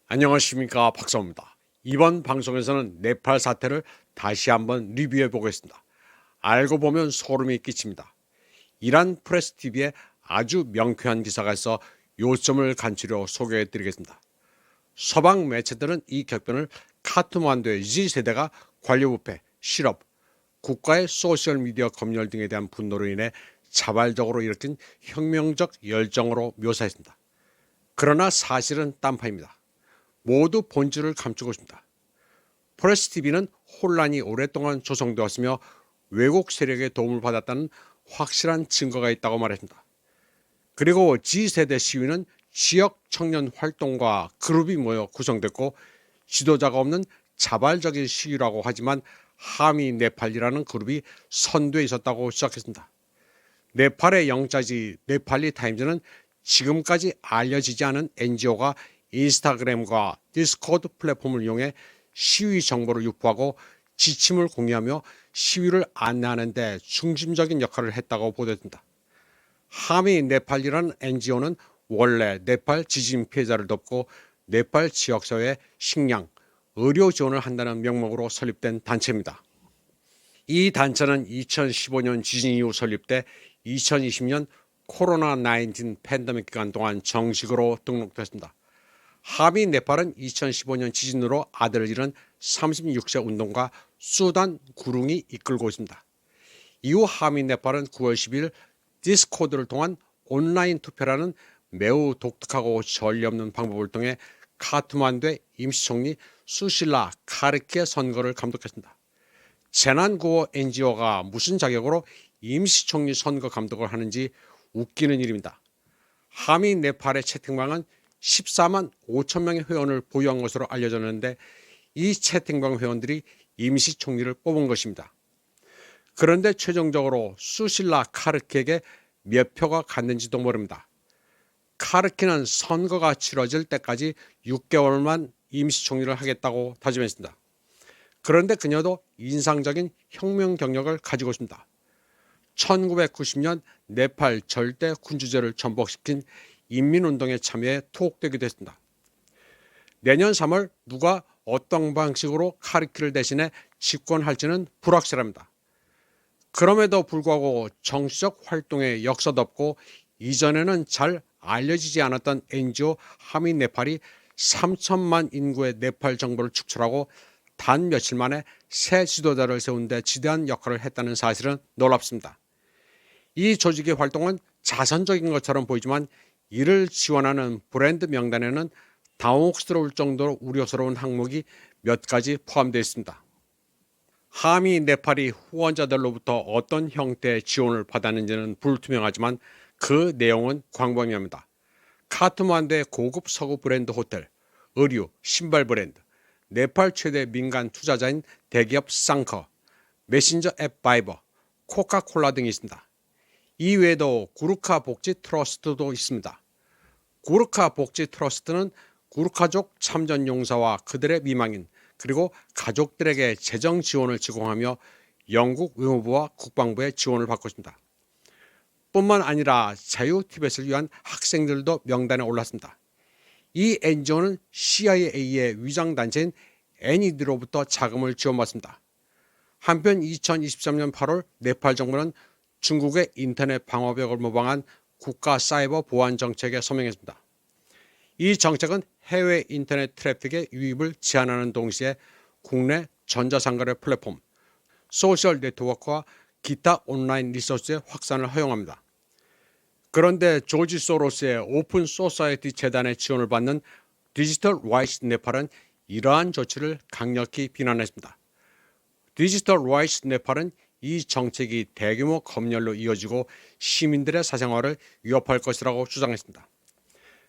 안녕하십니까, 박사입니다. 이번 방송에서는 네팔 사태를 다시 한번 리뷰해 보겠습니다. 알고 보면 소름이 끼칩니다. 이란 프레스TV에 아주 명쾌한 기사가 있어 요점을 간추려 소개해 드리겠습니다. 서방 매체들은 이 격변을 카트만두의 Z세대가 관료부패, 실업, 국가의 소셜미디어 검열 등에 대한 분노로 인해 자발적으로 일으킨 혁명적 열정으로 묘사했습니다. 그러나 사실은 딴판입니다. 모두 본질을 감추고 있습니다. 프레스TV는 혼란이 오랫동안 조성되었으며 외국 세력의 도움을 받았다는 확실한 증거가 있다고 말했습니다. 그리고 G세대 시위는 지역 청년 활동과 그룹이 모여 구성됐고 지도자가 없는 자발적인 시위라고 하지만 하미 네팔이라는 그룹이 선두에 있었다고 시작했습니다. 네팔의 영자지 네팔리 타임즈는 지금까지 알려지지 않은 NGO가 인스타그램과 디스코드 플랫폼을 이용해 시위 정보를 유포하고 지침을 공유하며 시위를 안내하는 데 중심적인 역할을 했다고 보도했습니다. 하미 네팔이라는 NGO는 원래 네팔 지진 피해자를 돕고 네팔 지역사회에 식량, 의료 지원을 한다는 명목으로 설립된 단체입니다. 이 단체는 2015년 지진 이후 설립돼 2020년 코로나19 팬데믹 기간 동안 정식으로 등록됐습니다. 하미 네팔은 2015년 지진으로 아들을 잃은 36세 운동가 수단 구룽이 이끌고 있습니다. 이후 하미 네팔은 9월 10일 디스코드를 통한 온라인 투표라는 매우 독특하고 전례 없는 방법을 통해 카트만두의 임시총리 수실라 카르키의 선거를 감독했습니다. 재난구호 NGO가 무슨 자격으로 임시총리 선거 감독을 하는지 웃기는 일입니다. 하미 네팔의 채팅방은 14만 5천 명의 회원을 보유한 것으로 알려졌는데 이 채팅방 회원들이 임시총리를 뽑은 것입니다. 그런데 최종적으로 수실라 카르키에게 몇 표가 갔는지도 모릅니다. 카르키는 선거가 치러질 때까지 6개월만 임시총리를 하겠다고 다짐했습니다. 그런데 그녀도 인상적인 혁명 경력을 가지고 있습니다. 1990년 네팔 절대 군주제를 전복시킨 인민운동에 참여해 투옥되기도 했습니다. 내년 3월 누가 어떤 방식으로 카르키를 대신해 집권할지는 불확실합니다. 그럼에도 불구하고 정치적 활동에 역사도 없고 이전에는 잘 알려지지 않았던 NGO 하미 네팔이 3천만 인구의 네팔 정부를 축출하고 단 며칠 만에 새 지도자를 세운 데 지대한 역할을 했다는 사실은 놀랍습니다. 이 조직의 활동은 자선적인 것처럼 보이지만 이를 지원하는 브랜드 명단에는 당혹스러울 정도로 우려스러운 항목이 몇 가지 포함되어 있습니다. 하미 네팔이 후원자들로부터 어떤 형태의 지원을 받았는지는 불투명하지만 그 내용은 광범위합니다. 카트만두의 고급 서구 브랜드 호텔, 의류, 신발 브랜드, 네팔 최대 민간 투자자인 대기업 쌍커, 메신저 앱 바이버, 코카콜라 등이 있습니다. 이 외에도 구르카 복지 트러스트도 있습니다. 구르카 복지 트러스트는 구르카족 참전 용사와 그들의 미망인 그리고 가족들에게 재정 지원을 제공하며 영국 외무부와 국방부의 지원을 받고 있습니다. 뿐만 아니라 자유 티벳을 위한 학생들도 명단에 올랐습니다. 이 NGO는 CIA의 위장단체인 NED로부터 자금을 지원받습니다. 한편 2023년 8월 네팔 정부는 중국의 인터넷 방어벽을 모방한 국가 사이버 보안 정책에 서명했습니다. 이 정책은 해외 인터넷 트래픽의 유입을 제한하는 동시에 국내 전자상거래 플랫폼, 소셜 네트워크와 기타 온라인 리소스의 확산을 허용합니다. 그런데 조지 소로스의 오픈 소사이티 재단의 지원을 받는 디지털 라이츠 네팔은 이러한 조치를 강력히 비난했습니다. 디지털 라이츠 네팔은 이 정책이 대규모 검열로 이어지고 시민들의 사생활을 위협할 것이라고 주장했습니다.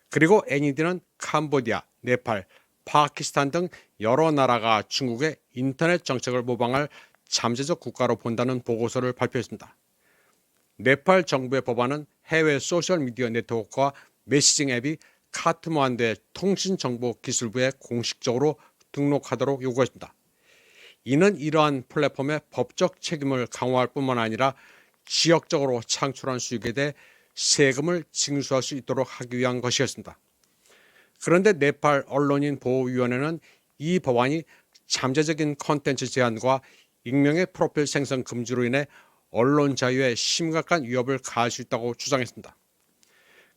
그리고 NED는 캄보디아, 네팔, 파키스탄 등 여러 나라가 중국의 인터넷 정책을 모방할 잠재적 국가로 본다는 보고서를 발표했습니다. 네팔 정부의 법안은 해외 소셜미디어 네트워크와 메시징 앱이 카트만두의 통신정보기술부에 공식적으로 등록하도록 요구했습니다. 이는 이러한 플랫폼의 법적 책임을 강화할 뿐만 아니라 지역적으로 창출한 수익에 대해 세금을 징수할 수 있도록 하기 위한 것이었습니다. 그런데 네팔 언론인 보호위원회는 이 법안이 잠재적인 콘텐츠 제한과 익명의 프로필 생성 금지로 인해 언론 자유에 심각한 위협을 가할 수 있다고 주장했습니다.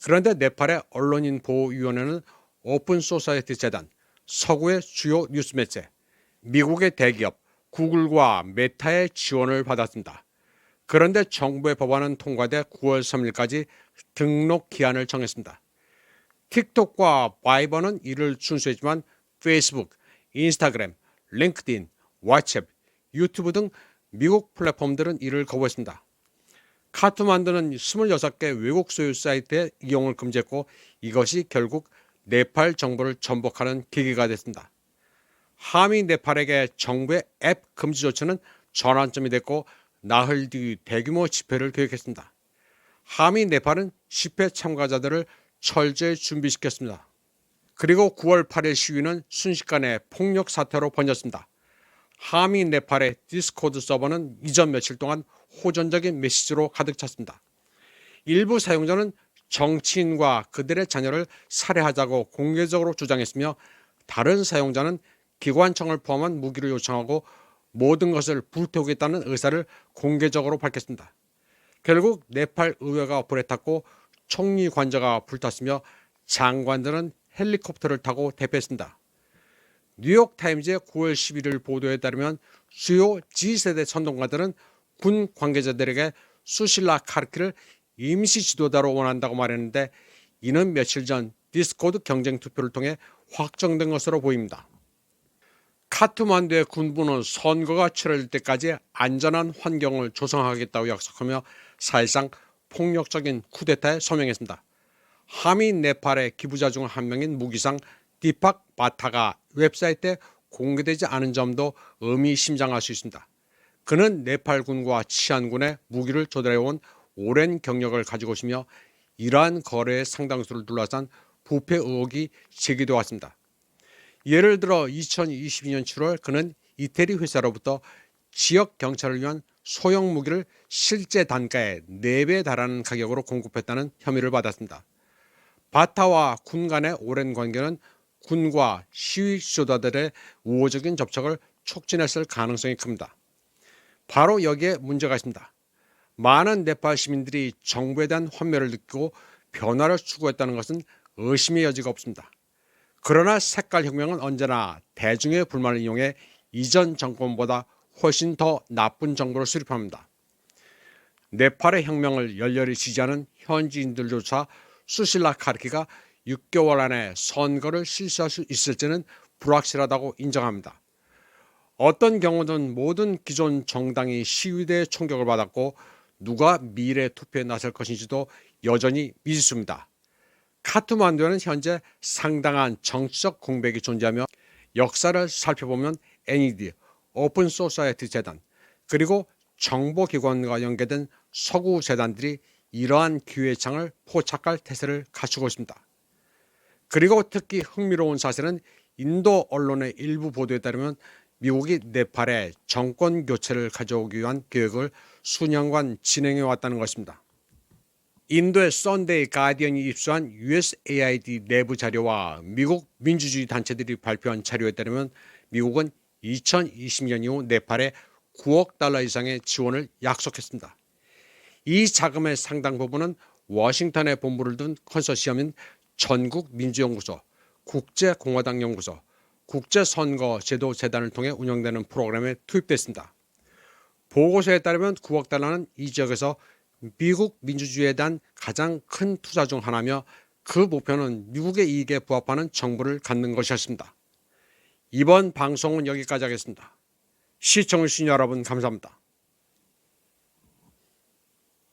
그런데 네팔의 언론인 보호위원회는 오픈 소사이티 재단, 서구의 주요 뉴스 매체, 미국의 대기업 구글과 메타의 지원을 받았습니다. 그런데 정부의 법안은 통과돼 9월 3일까지 등록 기한을 정했습니다. 틱톡과 바이버는 이를 준수했지만 페이스북, 인스타그램, 링크드인, 왓츠앱, 유튜브 등 미국 플랫폼들은 이를 거부했습니다. 카트만두는 26개 외국 소유 사이트의 이용을 금지했고 이것이 결국 네팔 정부를 전복하는 계기가 됐습니다. 함이 네팔에게 정부의 앱 금지 조치는 전환점이 됐고 나흘 뒤 대규모 집회를 계획했습니다. 함이 네팔은 집회 참가자들을 철저히 준비시켰습니다. 그리고 9월 8일 시위는 순식간에 폭력 사태로 번졌습니다. 함이 네팔의 디스코드 서버는 이전 며칠 동안 호전적인 메시지로 가득 찼습니다. 일부 사용자는 정치인과 그들의 자녀를 살해하자고 공개적으로 주장했으며 다른 사용자는 기관총을 포함한 무기를 요청하고 모든 것을 불태우겠다는 의사를 공개적으로 밝혔습니다. 결국 네팔 의회가 불에 탔고 총리 관저가 불탔으며 장관들은 헬리콥터를 타고 대피했습니다. 뉴욕타임즈의 9월 11일 보도에 따르면 주요 G세대 선동가들은 군 관계자들에게 수실라 카르키를 임시 지도자로 원한다고 말했는데 이는 며칠 전 디스코드 경쟁 투표를 통해 확정된 것으로 보입니다. 카트만두의 군부는 선거가 치러질 때까지 안전한 환경을 조성하겠다고 약속하며 사실상 폭력적인 쿠데타에 서명했습니다. 함이 네팔의 기부자 중 한 명인 무기상 디팍 바타가 웹사이트에 공개되지 않은 점도 의미심장할 수 있습니다. 그는 네팔군과 치안군에 무기를 조달해온 오랜 경력을 가지고 있으며 이러한 거래의 상당수를 둘러싼 부패 의혹이 제기되어 왔습니다. 예를 들어 2022년 7월 그는 이태리 회사로부터 지역 경찰을 위한 소형 무기를 실제 단가의 4배에 달하는 가격으로 공급했다는 혐의를 받았습니다. 바타와 군 간의 오랜 관계는 군과 시위 지도자들의 우호적인 접촉을 촉진했을 가능성이 큽니다. 바로 여기에 문제가 있습니다. 많은 네팔 시민들이 정부에 대한 환멸을 느끼고 변화를 추구했다는 것은 의심의 여지가 없습니다. 그러나 색깔혁명은 언제나 대중의 불만을 이용해 이전 정권보다 훨씬 더 나쁜 정부를 수립합니다. 네팔의 혁명을 열렬히 지지하는 현지인들조차 수실라 카르키가 6개월 안에 선거를 실시할 수 있을지는 불확실하다고 인정합니다. 어떤 경우든 모든 기존 정당이 시위대의 총격을 받았고 누가 미래 투표에 나설 것인지도 여전히 미지수입니다. 카트만두에는 현재 상당한 정치적 공백이 존재하며 역사를 살펴보면 NED, 오픈 소사이티 재단, 그리고 정보기관과 연계된 서구 재단들이 이러한 기회의 창을 포착할 태세를 갖추고 있습니다. 그리고 특히 흥미로운 사실은 인도 언론의 일부 보도에 따르면 미국이 네팔에 정권 교체를 가져오기 위한 계획을 수년간 진행해 왔다는 것입니다. 인도의 썬데이 가디언이 입수한 USAID 내부 자료와 미국 민주주의 단체들이 발표한 자료에 따르면 미국은 2020년 이후 네팔에 9억 달러 이상의 지원을 약속했습니다. 이 자금의 상당 부분은 워싱턴에 본부를 둔 컨소시엄인 전국민주연구소, 국제공화당연구소, 국제선거제도재단을 통해 운영되는 프로그램에 투입됐습니다. 보고서에 따르면 9억 달러는 이 지역에서 미국 민주주의에 대한 가장 큰 투자 중 하나며 그 목표는 미국의 이익에 부합하는 정부를 갖는 것이었습니다. 이번 방송은 여기까지 하겠습니다. 시청해주신 여러분 감사합니다.